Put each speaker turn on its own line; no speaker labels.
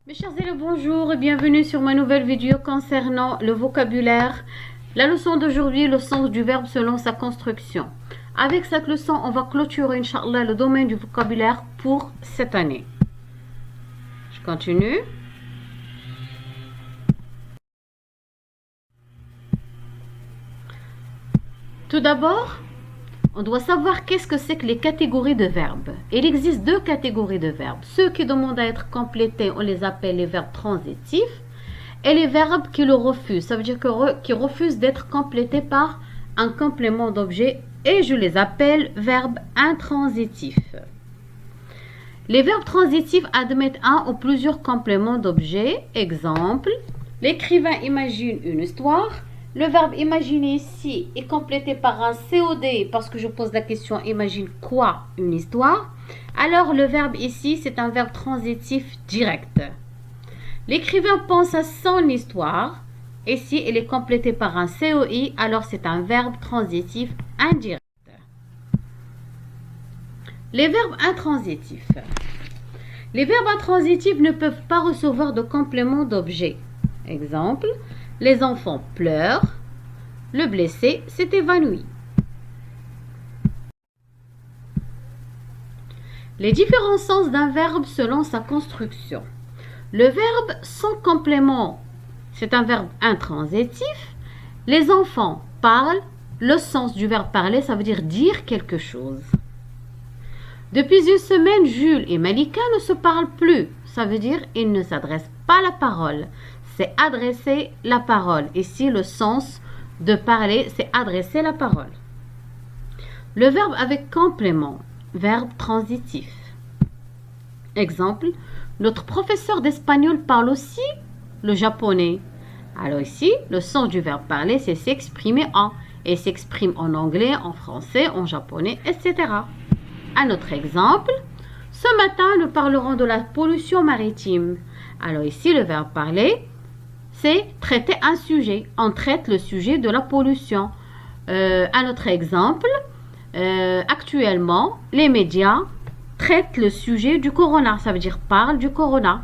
Mes chers élèves, bonjour et bienvenue sur ma nouvelle vidéo concernant le vocabulaire. La leçon d'aujourd'hui, le sens du verbe selon sa construction. Avec cette leçon, on va clôturer, Inch'Allah, le domaine du vocabulaire pour cette année. Je continue. Tout d'abord, on doit savoir qu'est-ce que c'est que les catégories de verbes. Il existe deux catégories de verbes. Ceux qui demandent à être complétés, on les appelle les verbes transitifs. Et les verbes qui le refusent, ça veut dire qu'ils refusent d'être complétés par un complément d'objet. Et je les appelle verbes intransitifs. Les verbes transitifs admettent un ou plusieurs compléments d'objet. Exemple, l'écrivain imagine une histoire. Le verbe imaginer ici est complété par un COD parce que je pose la question imagine quoi une histoire. Alors le verbe ici c'est un verbe transitif direct. L'écrivain pense à son histoire. Ici elle est complétée par un COI, alors c'est un verbe transitif indirect. Les verbes intransitifs. Les verbes intransitifs ne peuvent pas recevoir de complément d'objet. Exemple, les enfants pleurent, le blessé s'est évanoui. Les différents sens d'un verbe selon sa construction. Le verbe sans complément, c'est un verbe intransitif. Les enfants parlent, le sens du verbe parler, ça veut dire quelque chose. Depuis une semaine, Jules et Malika ne se parlent plus. Ça veut dire ils ne s'adressent pas la parole. C'est adresser la parole. Ici, le sens de parler, c'est adresser la parole. Le verbe avec complément, verbe transitif. Exemple, notre professeur d'espagnol parle aussi le japonais. Alors ici, le sens du verbe parler, c'est s'exprimer en. Et s'exprime en anglais, en français, en japonais, etc. Un autre exemple, ce matin, nous parlerons de la pollution maritime. Alors ici, le verbe parler, c'est traiter un sujet. On traite le sujet de la pollution. Un autre exemple, actuellement, les médias traitent le sujet du corona. Ça veut dire parle du corona.